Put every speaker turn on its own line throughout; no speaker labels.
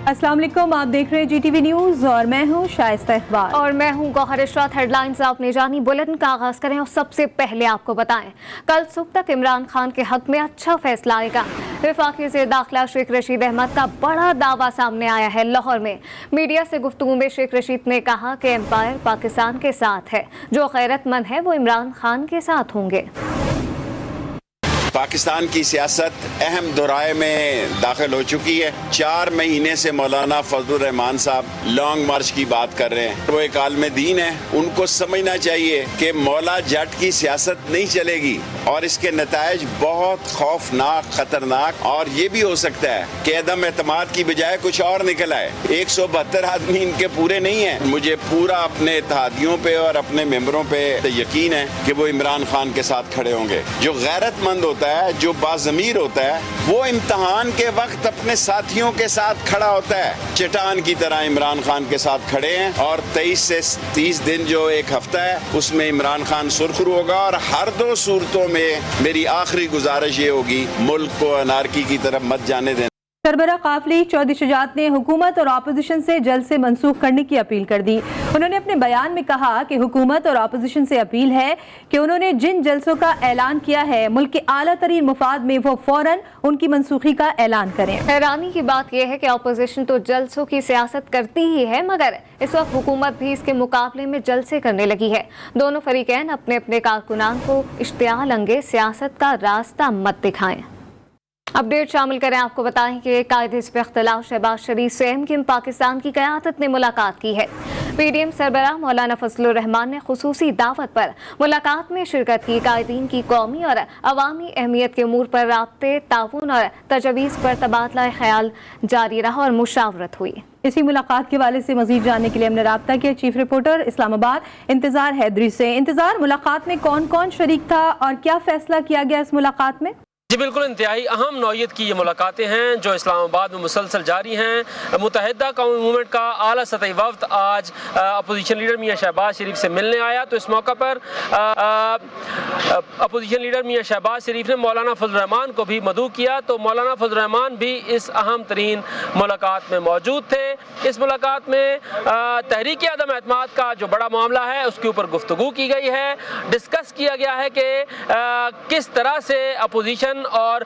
अस्सलाम वालेकुम, आप देख रहे हैं GTV न्यूज़ और मैं हूं शाइस्ता इकबाल
और मैं हूं गौहर इशरत। हेडलाइंस आपने जानी, बुलेटिन का आगाज करें और सबसे पहले आपको बताएं, कल सुबह तक इमरान खान के हक में अच्छा फैसला आएगा। वफाकी वज़ीर दाखिला शेख रशीद अहमद का बड़ा दावा सामने आया है। लाहौर में मीडिया से गुफ्तगू में शेख रशीद ने कहा कि एम्पायर पाकिस्तान के साथ है, जो गैरतमंद है वो इमरान खान के साथ होंगे।
पाकिस्तान की सियासत अहम दोराए में दाखिल हो चुकी है। 4 महीने से मौलाना फजलुर रहमान साहब लॉन्ग मार्च की बात कर रहे हैं। वो एक आलम दीन है, उनको समझना चाहिए कि मौला जट की सियासत नहीं चलेगी और इसके नतायज बहुत खौफनाक, खतरनाक और ये भी हो सकता है कि अदम एतमाद की बजाय कुछ और निकल आए। 172 आदमी इनके पूरे नहीं है। मुझे पूरा अपने इत्तेहादियों पे और अपने मेंबरों पे यकीन है कि वो इमरान खान के साथ खड़े होंगे। जो गैरतमंद होता है, जो बाज़मीर होता है, वो इम्तिहान के वक्त अपने साथियों के साथ खड़ा होता है। चट्टान की तरह इमरान खान के साथ खड़े हैं और 23 से 30 दिन जो एक हफ्ता है उसमें इमरान खान सुरखरू होगा। और हर 2 सूरतों में मेरी आखिरी गुजारिश ये होगी, मुल्क को अनारकी की तरफ मत जाने देना।
सरबराह काफली चौधरी शुजात ने हुकूमत और अपोजिशन से जल्द से मनसूख करने की अपील कर दी। उन्होंने अपने बयान में कहा कि हुकूमत और अपोजिशन से अपील है कि उन्होंने जिन जलसों का ऐलान किया है, मुल्क के आला तरीन मुफाद में वो फौरन उनकी मनसूखी का ऐलान करें।
हैरानी की बात यह है कि अपोजिशन तो जलसों की सियासत करती ही है, मगर इस वक्त हुकूमत भी इसके मुकाबले में जलसे करने लगी है। दोनों फरीकैन अपने अपने कारकुनान को इश्तियाल अंगेज सियासत का रास्ता मत दिखाएं। अपडेट शामिल करें, आपको बताएं कि कायदे हिज़्ब इख्तिलाफ शहबाज शरीफ से एमक्यूएम पाकिस्तान की क़यादत ने मुलाकात की है। PDM सरबराह मौलाना फजलुर रहमान ने खुसूसी दावत पर मुलाकात में शिरकत की। कायदीन की कौमी और अवामी अहमियत के अमूर पर राब्ते, ताउन और तजवीज़ पर तबादला ख्याल जारी रहा और मुशावरत हुई।
इसी मुलाकात के हवाले से मजीद जानने के लिए हमने राब्ता किया चीफ रिपोर्टर इस्लामाबाद इंतजार हैदरी से। इंतजार, मुलाकात में कौन कौन शरीक था और क्या फैसला किया गया इस मुलाकात में?
जी बिल्कुल, इंतहाई अहम नौयत की ये मुलाकातें हैं जो इस्लामाबाद में मुसलसल जारी हैं। मुत्तहिदा कौमी मूवमेंट का आला सतही वफ्द आज अपोजिशन लीडर मियाँ शहबाज शरीफ से मिलने आया, तो इस मौका पर अपोजिशन लीडर मियाँ शहबाज शरीफ ने मौलाना फजलुर रहमान को भी मदऊ किया। तो मौलाना फजलुर रहमान भी इस अहम तरीन मुलाकात में मौजूद थे। इस मुलाकात में तहरीक अदम एतमाद का जो बड़ा मामला है उसके ऊपर गुफ्तगू की गई है। डिस्कस किया गया है कि किस तरह से अपोजिशन और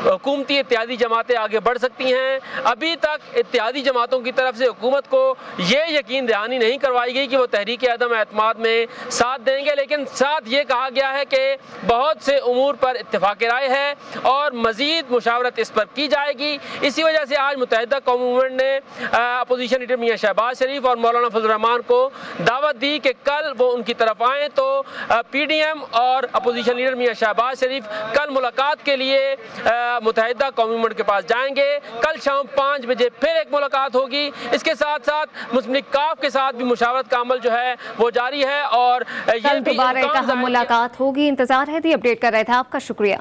हुकूमती इत्तेहादी जमातें आगे बढ़ सकती हैं। अभी तक इत्तेहादी जमातों की तरफ से हुकूमत को ये यकीन दहानी नहीं करवाई गई कि वो तहरीक अदम एतमाद में साथ देंगे, लेकिन साथ ये कहा गया है कि बहुत से उमूर पर इत्तेफाक राय है और मजीद मुशावरत इस पर की जाएगी। इसी वजह से आज मुत्तहिदा कौमी मूवमेंट ने अपोजिशन लीडर मियाँ शहबाज शरीफ और मौलाना फजलुर रहमान को दावत दी कि कल वो उनकी तरफ आएँ। तो PDM और अपोजिशन लीडर मियाँ शहबाज शरीफ कल मुलाकात के लिए मुत्तहिदा कौमी मूवमेंट के पास जाएंगे। कल शाम 5 बजे फिर एक मुलाकात होगी। इसके साथ साथ मुस्लिम लीग काफ के साथ भी मुशावरत का अमल जो है वो जारी है और ये भी
दोबारा एक अहम मुलाकात होगी। इंतजार है, अपडेट कर रहे थे, आपका शुक्रिया।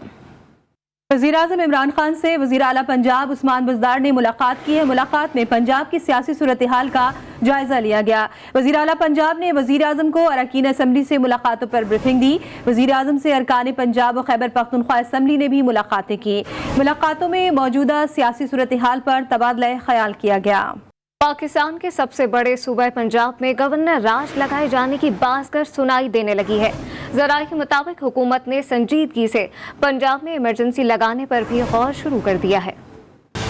वज़ीर-ए-आज़म इमरान खान से वज़ीर आला पंजाब उस्मान बुज़दार ने मुलाकात की है। मुलाकात में पंजाब की सियासी सूरत हाल का जायजा लिया गया। वज़ीर आला पंजाब ने वज़ीर आज़म को अरकान असम्बली से मुलाकातों पर ब्रीफिंग दी। वज़ीर आज़म से अरकान पंजाब और खैबर पख्तूनख्वा असम्बली ने भी मुलाकातें की। मुलाकातों में मौजूदा सियासी सूरत हाल पर तबादला ख्याल किया गया।
पाकिस्तान के सबसे बड़े सूबे पंजाब में गवर्नर राज लगाए जाने की बाज़गर सुनाई देने लगी है। ज़राए के मुताबिक हुकूमत ने संजीदगी से पंजाब में इमरजेंसी लगाने पर भी गौर शुरू कर दिया है।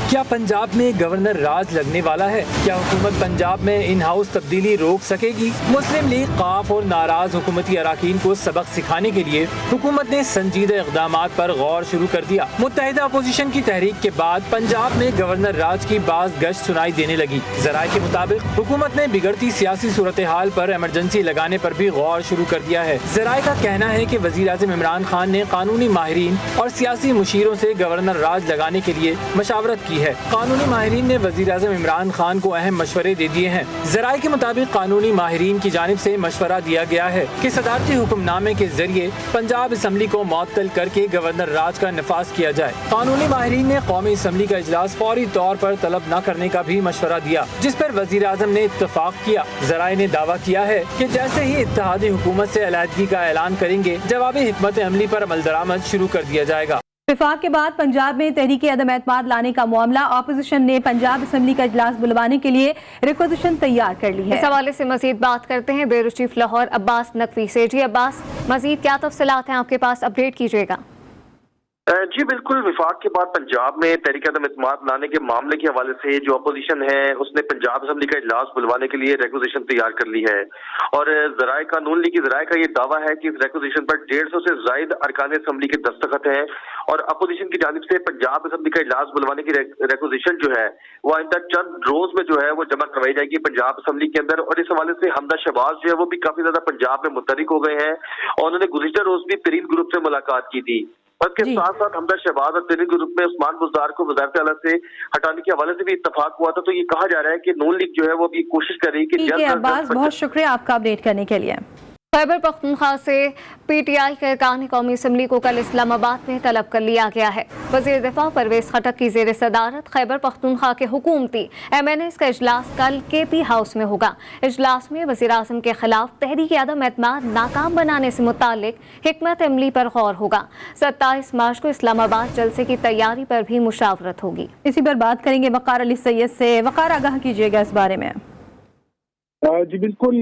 क्या पंजाब में गवर्नर राज लगने वाला है? क्या हुकूमत पंजाब में इन हाउस तब्दीली रोक सकेगी? मुस्लिम लीग काफ और नाराज हुकूमती अराकीन को सबक सिखाने के लिए हुकूमत ने संजीदा इक़दामात पर गौर शुरू कर दिया। मुत्तहिदा अपोजिशन की तहरीक के बाद पंजाब में गवर्नर राज की बाज़ गश्त सुनाई देने लगी। ज़राए के मुताबिक हुकूमत ने बिगड़ती सियासी सूरत हाल पर इमरजेंसी लगाने पर भी गौर शुरू कर दिया है। ज़राए का कहना है कि वज़ीर आज़म इमरान खान ने कानूनी माहिरीन और सियासी मुशीरों से गवर्नर राज लगाने के लिए मशावरत की है। कानूनी माहिरीन ने वज़ीर आज़म इमरान खान को अहम मशवरे दे दिए हैं। ज़राए के मुताबिक कानूनी माहिरीन की जानिब से मशवरा दिया गया है कि सदारती हुक्मनामे के जरिए पंजाब असम्बली को मुअत्तल करके गवर्नर राज का नफाज किया जाए। कानूनी माहिरीन ने कौमी असम्बली का इजलास फौरी तौर पर तलब न करने का भी मशवरा दिया, जिस पर वज़ीर आज़म ने इत्तफाक किया। ज़राए ने दावा किया है कि जैसे ही इत्तेहादी हुकूमत से अलहदगी का ऐलान करेंगे, जवाबी हिकमत अमली पर अमल दरामद शुरू कर दिया जाएगा।
वफाक के बाद पंजाब में तहरीक अदम एतमाद लाने का मामला, अपोजिशन ने पंजाब असम्बली का इजलास बुलवाने के लिए रिक्वेजिशन तैयार कर ली है।
इस हवाले से मजीद बात करते हैं ब्यूरो चीफ लाहौर अब्बास नकवी से। जी अब्बास, मजीद क्या तफसीलात हैं आपके पास, अपडेट कीजिएगा।
जी बिल्कुल, विफाक के बाद पंजाब में तहरीक अदम एतमाद लाने के मामले के हवाले से जो अपोजिशन है उसने पंजाब असम्बली का इजलास बुलवाने के लिए रिक्वेजिशन तैयार कर ली है। और ज़राए का नून लीग की ज़राए का ये दावा है कि इस रिक्वेजिशन पर 150 से ज़ायद अरकान असम्बली के दस्तखत हैं और अपोजिशन की जानिब से पंजाब असम्बली का इजलास बुलवाने की रिक्वेजिशन जो है वो आइंदा चंद रोज में जो है वो जमा करवाई जाएगी पंजाब असम्बली के अंदर। और इस हवाले से हमदा शहबाज जो है वो भी काफी ज्यादा पंजाब में मुतहरिक हो गए हैं और उन्होंने गुज़िश्ता रोज भी तरीन ग्रुप से मुलाकात की थी। उसके साथ साथ हमदा शहबाज और तरीन ग्रुप में उस्मान बुज़दार को वज़ारत आला से हटाने के हवाले से भी इत्तफाक हुआ था। तो ये कहा जा रहा है कि नून लीग जो है वो भी कोशिश कर रही है कि
ठीक है अब्बास, बहुत शुक्रिया आपका अपडेट करने के लिए।
खैबर पख्तूनख्वा से पीटीआई के अरकान कौमी असम्बली को कल इस्लामाबाद में तलब कर लिया गया है। वज़ीर दिफा परवेज खटक की ज़ेर सदारत खैबर पख्तूनख्वा के हुकूमती MNAs का इजलास कल KP हाउस में होगा। इजलास में वज़ीर आज़म के खिलाफ तहरीक अदम एतमाद नाकाम बनाने से मुतालिक हिकमत अमली पर गौर होगा। 27 मार्च को इस्लामाबाद जलसे की तैयारी पर भी मुशावरत होगी।
इसी पर बात करेंगे वक़ार अली सैयद से। वक़ार, आगाह कीजिएगा इस बारे में।
जी बिल्कुल,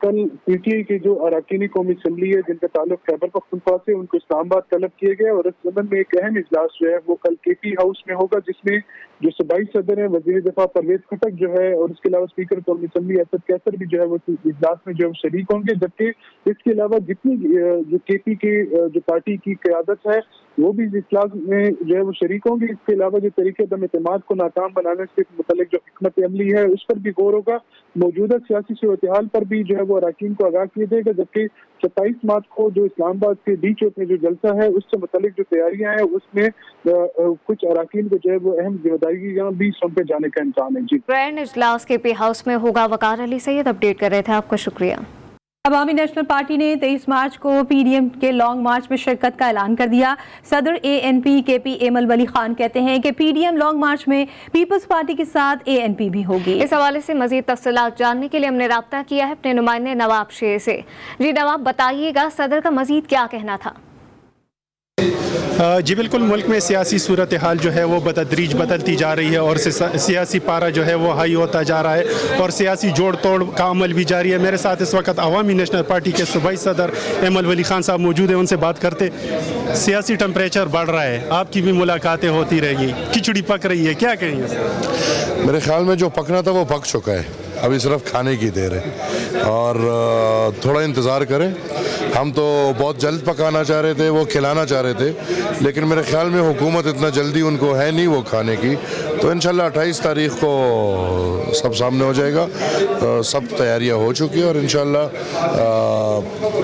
कल PTI की जो अरकान कौमी असम्बली है जिनका ताल्लुक खैबर पख्तूनख्वा से, उनको इस्लामाबाद तलब किए गए और इस संबंध में एक अहम इजलास जो है वो कल KP हाउस में होगा, जिसमें जो सूबाई सदर है वज़ीर दिफा परवेज खटक जो है और इसके अलावा स्पीकर कौमी असम्बली असद कैसर भी जो है वो इजलास में जो है शरीक होंगे। जबकि इसके अलावा जितनी जो KP के जो पार्टी की क़यादत है वो भी इस इजलास में जो है वो शरीक होंगे। इसके अलावा जो तरीके अदम एतमाद को नाकाम बनाने से मुतल्लिक जो हिकमत अमली है उस पर भी गौर होगा। मौजूदा सियासी सूरत हाल पर भी जो है वो अरकान को आगाह किया जाएगा। जबकि 27 मार्च को जो इस्लामाबाद के डी चौक में जो जलसा है उससे मुतल्लिक जो तैयारियां हैं उसमें कुछ अरकान को जो है वो अहम जिम्मेदारी भी सौंपे जाने का इम्कान है। जी,
ग्रैंड इजलास KP हाउस में होगा। वक़ार अली सैयद अपडेट कर रहे थे, आपका शुक्रिया।
अवामी नेशनल पार्टी ने 23 मार्च को PDM के लॉन्ग मार्च में शिरकत का ऐलान कर दिया। सदर ANP KP एमल वली खान कहते हैं कि PDM लॉन्ग मार्च में पीपल्स पार्टी के साथ ANP भी होगी।
इस हवाले से मजीद तफसीलात जानने के लिए हमने राब्ता किया है अपने नुमाइंदे नवाब शेर से। जी नवाब, बताइएगा सदर का मजीद क्या कहना था?
जी बिल्कुल, मुल्क में सियासी सूरत हाल जो है वो बतदरीज बदलती जा रही है और सियासी पारा जो है वो हाई होता जा रहा है और सियासी जोड़ तोड़ का अमल भी जारी है। मेरे साथ इस वक्त अवामी नेशनल पार्टी के सूबाई सदर एमल वली खान साहब मौजूद हैं, उनसे बात करते। सियासी टेम्परेचर बढ़ रहा है, आपकी भी मुलाकातें होती रहेंगी, खिचड़ी पक रही है, क्या कहेंगे?
मेरे ख्याल में जो पकना था वो पक चुका है, अभी सिर्फ खाने की देर है और थोड़ा इंतज़ार करें। हम तो बहुत जल्द पकाना चाह रहे थे, वो खिलाना चाह रहे थे, लेकिन मेरे ख्याल में हुकूमत इतना जल्दी उनको है नहीं वो खाने की। तो इंशाल्लाह 28 तारीख को सब सामने हो जाएगा। सब तैयारियां हो चुकी है और इंशाल्लाह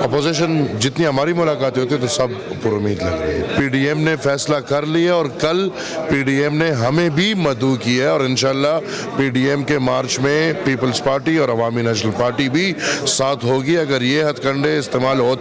अपोजिशन जितनी हमारी मुलाकातें होती है तो सब पुरुमीद लग रही है। PDM ने फैसला कर लिया और कल PDM ने हमें भी मदऊ किया है और इंशाल्लाह PDM के मार्च में पीपल्स पार्टी और अवामी नेशनल पार्टी भी साथ होगी। अगर ये हथकंडे इस्तेमाल होते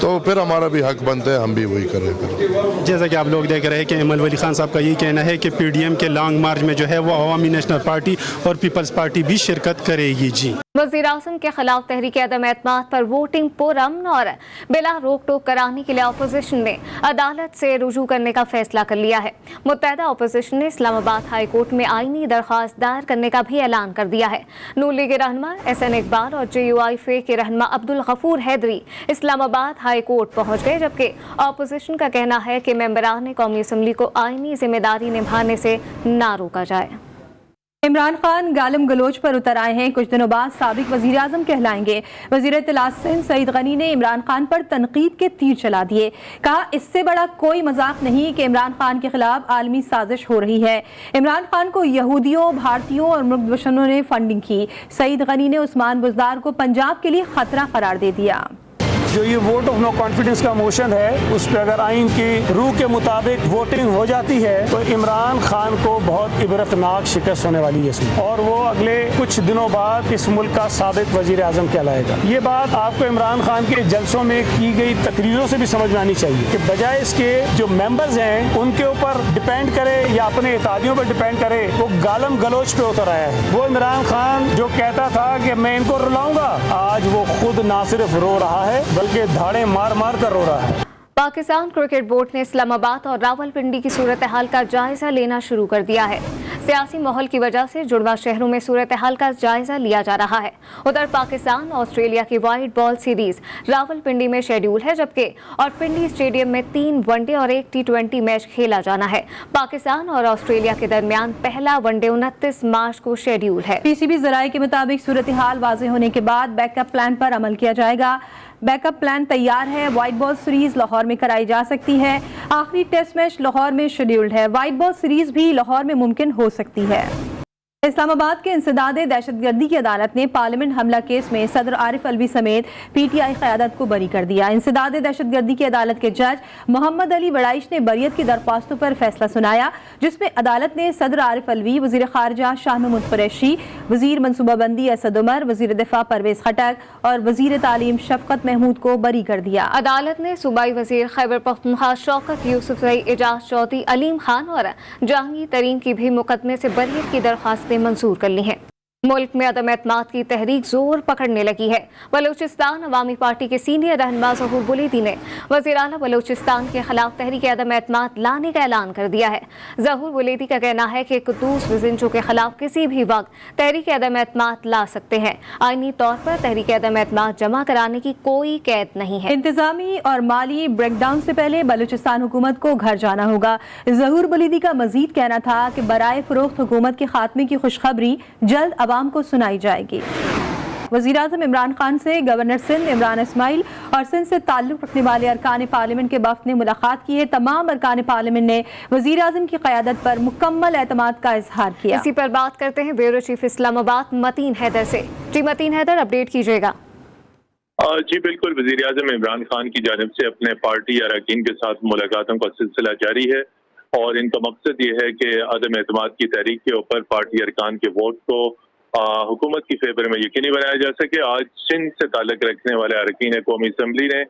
तो फिर हमारा भी हक बनता है, हम भी वही करें।
जैसा कि आप लोग देख रहे हैं कि एमल वली खान साहब का यही कहना है कि PDM के लॉन्ग मार्च में जो है वो अवामी नेशनल पार्टी और पीपल्स पार्टी भी शिरकत करेगी। जी,
वज़ीर आज़म के खिलाफ तहरीक अदम एतमाद पर वोटिंग पुरअमन और बिला रोक टोक कराने के लिए अपोजिशन ने अदालत से रुजू करने का फैसला कर लिया है। मुत्तहदा अपोजिशन ने इस्लामाबाद हाई कोर्ट में आईनी दरख्वास्त दायर करने का भी ऐलान कर दिया है। नून लीग के रहनुमा SN इकबाल और JUI के रहनुमा अब्दुल गफूर हैदरी इस्लामाबाद हाई कोर्ट पहुंच गए, जबकि अपोजिशन का कहना है कि मेंबरान कौमी असम्बली को आईनी जिम्मेदारी निभाने से ना रोका जाए।
इमरान खान गालिम गलोच पर उतर आए हैं। कुछ दिनों बाद साबिक वजीर आजम कहलाएंगे। वजीर इत्तलात सिंध सईद गनी ने इमरान खान पर तनकीद के तीर चला दिए। कहा, इससे बड़ा कोई मजाक नहीं कि इमरान खान के खिलाफ आलमी साजिश हो रही है। इमरान खान को यहूदियों, भारतीयों और मुल्क दुश्मनों ने फंडिंग की। सईद गनी ने उस्मान बुज़दार को पंजाब के लिए खतरा करार दे दिया।
जो ये वोट ऑफ नो कॉन्फिडेंस का मोशन है उस पर अगर आइन की रूह के मुताबिक वोटिंग हो जाती है तो इमरान खान को बहुत इबरतनाक शिकस्त होने वाली है इसमें और वो अगले कुछ दिनों बाद इस मुल्क का साबिक वजीर आजम कहलाएगा। ये बात आपको इमरान खान के जलसों में की गई तकरीरों से भी समझ में आनी चाहिए कि बजाय इसके जो मेंबर्स हैं उनके ऊपर डिपेंड करे या अपने इत्यादियों पर डिपेंड करे, वो गालम गलोच पे उतर आया है। वो इमरान खान जो कहता था कि मैं इनको रुलाऊंगा, आज वो खुद ना सिर्फ रो रहा है बल्कि धाड़े मार मार कर रो रहा है।
पाकिस्तान क्रिकेट बोर्ड ने इस्लामाबाद और रावलपिंडी की सूरत हाल का जायजा लेना शुरू कर दिया है। सियासी माहौल की वजह से जुड़वा शहरों में सूरत हाल का जायजा लिया जा रहा है। उधर पाकिस्तान ऑस्ट्रेलिया की वाइट बॉल सीरीज रावलपिंडी में शेड्यूल है, जबकि और पिंडी स्टेडियम में 3 वनडे और 1 T20 मैच खेला जाना है। पाकिस्तान और ऑस्ट्रेलिया के दरमियान पहला वनडे 29 मार्च को शेड्यूल है।
पीसीबी जराये के मुताबिक सूरत हाल वाज़ेह होने के बाद बैकअप प्लान पर अमल किया जाएगा। बैकअप प्लान तैयार है। वाइट बॉल सीरीज लाहौर में कराई जा सकती है। आखिरी टेस्ट मैच लाहौर में शेड्यूल्ड है। वाइट बॉल सीरीज भी लाहौर में मुमकिन हो सकती है। इस्लामाबाद के इंसदाद दहशतगर्दी की अदालत ने पार्लियामेंट हमला केस में सदर आरिफ अलवी समेत पीटीआई क़यादत को बरी कर दिया। इंसदाद दहशतगर्दी की अदालत के जज मोहम्मद अली वड़ाइश ने बरियत की दरख्वास्तों पर फैसला सुनाया, जिसमें अदालत ने सदर आरिफ अलवी, वज़ीर ख़ारजा शाह महमूद कुरैशी, वज़ीर मनसूबाबंदी असद उमर, वज़ीर दिफा परवेज़ खटक और वज़ीर तालीम शफ़क़त महमूद को बरी कर दिया।
अदालत ने सूबाई वज़ीर खैबर पख्तूनख्वा शौकत यूसुफ़ज़ई, एजाज चौधरी, अलीम खान और जहांगीर तरीन की भी मुकदमे से बरियत की दरख्वास्तें मंजूर कर ली हैं। मुल्क में अदम एतमाद की तहरीक जोर पकड़ने लगी है। बलूचिस्तान अवामी पार्टी के सीनियर रहनुमा ज़हूर बुलेदी ने वज़ीर आला बलूचिस्तान के खिलाफ तहरीक अदम एतमाद लाने का ऐलान कर दिया है। ज़हूर बुलेदी का कहना है कि कुद्दूस बिज़िंचो के खिलाफ किसी भी वक्त तहरीक अदम एतमाद ला सकते हैं। आईनी तौर पर तहरीक अदम एतमाद जमा कराने की कोई कैद नहीं है।
इंतजामी और माली ब्रेकडाउन से पहले बलूचिस्तान हुकूमत को घर जाना होगा। ज़हूर बुलेदी का मजीद कहना था कि बराए फरोख्त हुकूमत के खात्मे की खुशखबरी जल्द आवाम को सुनाई जाएगी। वज़ीर आज़म इमरान खान से गवर्नर सिंध इमरान इस्माइल और सिंध से ताल्लुक़ रखने वाले अरकान पार्लियामेंट के वफ़द ने मुलाकात की है। तमाम अरकान पार्लियामेंट ने वज़ीर आज़म की क़यादत पर मुकम्मल एतमाद का इजहार किया।
इसी पर बात करते हैं ब्यूरो चीफ इस्लामाबाद मतीन हैदर से। जी मतीन हैदर, अपडेट कीजिएगा।
जी बिल्कुल, वज़ीर आज़म इमरान खान की जानिब से अपने पार्टी अरकान के साथ मुलाकातों का सिलसिला जारी है और इनका मकसद ये है कि अदम एतमाद की तहरीक के ऊपर पार्टी अरकान के वोट को हुकूमत की फेवर में यकीनी बनाया जा सके। आज सिंध से ताल्लुक़ रखने वाले अरकान कौमी असम्बली ने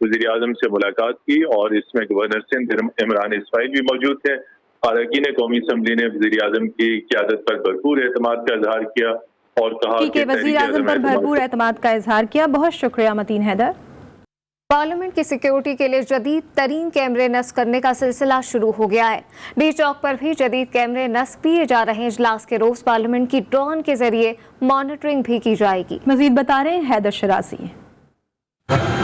वज़ीर आज़म से मुलाकात की और इसमें गवर्नर सिंध इमरान इस्माइल भी मौजूद थे। अरकान कौमी असम्बली ने वज़ीर आज़म की क़यादत पर भरपूर एतमाद का इजहार किया और कहा कि
वज़ीर आज़म पर भरपूर एतमाद का इजहार किया। बहुत शुक्रिया मतीन हैदर।
पार्लियामेंट की सिक्योरिटी के लिए जदीद तरीन कैमरे नस्ब करने का सिलसिला शुरू हो गया है। डी चौक पर भी जदीद कैमरे नस्ब किए जा रहे हैं। इजलास के रोज पार्लियामेंट की ड्रोन के जरिए मॉनिटरिंग भी की जाएगी।
मजीद बता रहे हैं हैदर शरासी।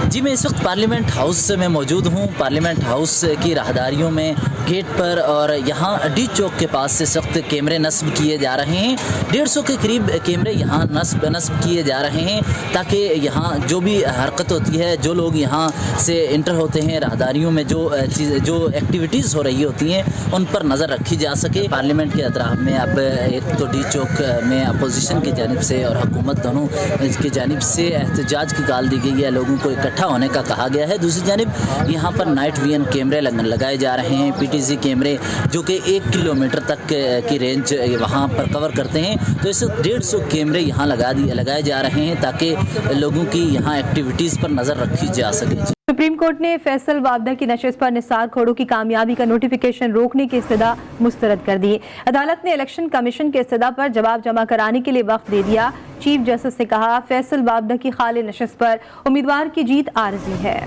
जी मैं इस वक्त पार्लियामेंट हाउस में मौजूद हूँ। पार्लियामेंट हाउस की राहदारियों में गेट पर और यहाँ डी चौक के पास से सख्त कैमरे नस्ब किए जा रहे हैं। 150 के करीब कैमरे यहाँ नस्ब किए जा रहे हैं ताकि यहाँ जो भी हरकत होती है, जो लोग यहाँ से इंटर होते हैं, राहदारियों में जो एक्टिविटीज़ हो रही होती हैं उन पर नज़र रखी जा सके। पार्लियामेंट के अतराफ में अब एक तो डी चौक में अपोजिशन की जानिब से और हुकूमत दोनों की जानिब से एहतजाज की गाल दी गई है, लोगों को इकट्ठा होने का कहा गया है। दूसरी जानिब यहाँ पर नाइट विजन कैमरे लगाए जा रहे हैं, पीटीसी कैमरे जो कि 1 किलोमीटर तक की रेंज वहाँ पर कवर करते हैं। तो इस 150 कैमरे यहाँ लगाए जा रहे हैं ताकि लोगों की यहाँ एक्टिविटीज़ पर नज़र रखी जा सके।
सुप्रीम कोर्ट ने फैसल वावदा की नशिस्त पर निसार खोड़ों की कामयाबी का नोटिफिकेशन रोकने की इस्तदा मुस्तरद कर दी। अदालत ने इलेक्शन कमीशन के इस्तदा पर जवाब जमा कराने के लिए वक्त दे दिया। चीफ जस्टिस ने कहा, फैसल वावदा की खाली नशिस्त पर उम्मीदवार की जीत आरजी है।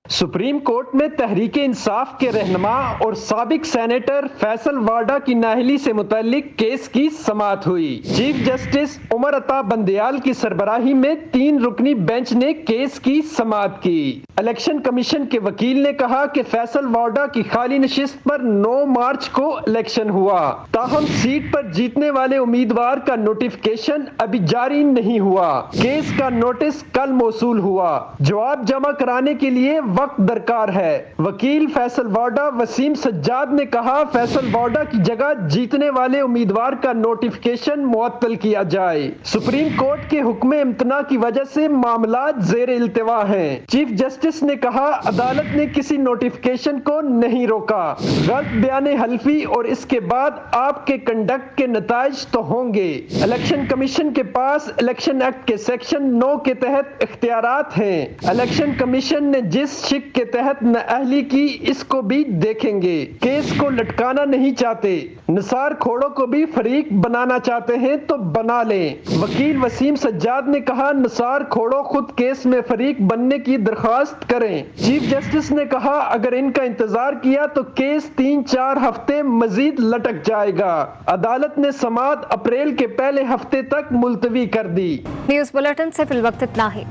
सुप्रीम कोर्ट में तहरीक इंसाफ के रहनुमा और साबिक सेनेटर फैसल वाडा की नाअहली से मुतल्लिक केस की समाअत हुई। चीफ जस्टिस उमर अता बंदयाल की सरबराही में 3 रुकनी बेंच ने केस की समाअत की। इलेक्शन कमीशन के वकील ने कहा कि फैसल वाडा की खाली नशिस्त पर 9 मार्च को इलेक्शन हुआ, ताहम सीट पर जीतने वाले उम्मीदवार का नोटिफिकेशन अभी जारी नहीं हुआ। केस का नोटिस कल मौसूल हुआ। जवाब जमा कराने के लिए वक्त दरकार है। वकील फैसल वाडा वसीम सज्जाद ने कहा, फैसल वाडा की जगह जीतने वाले उम्मीदवार का नोटिफिकेशन मुअत्तल किया जाए। सुप्रीम कोर्ट के हुक्म इम्तना की वजह से मामला जेर इल्तिवा हैं। चीफ जस्टिस ने कहा, अदालत ने किसी नोटिफिकेशन को नहीं रोका। गलत बयान हल्फी और इसके बाद आपके कंडक्ट के नताइज तो होंगे। इलेक्शन कमीशन के पास इलेक्शन एक्ट के सेक्शन 9 के तहत इख्तियारात हैं। इलेक्शन कमीशन ने जिस शिक के तहत नाअहली की, इसको भी देखेंगे। केस को लटकाना नहीं चाहते, निसार खोड़ो को भी फरीक बनाना चाहते हैं तो बना लें। वकील वसीम सज्जाद ने कहा, निसार खोड़ो खुद केस में फरीक बनने की दरख्वास्त करें। चीफ जस्टिस ने कहा, अगर इनका इंतजार किया तो केस 3-4 हफ्ते मजीद लटक जाएगा। अदालत ने समाअत अप्रैल के पहले हफ्ते तक मुलतवी कर दी।
न्यूज़ बुलेटिन से फिल वक्त इतना ही।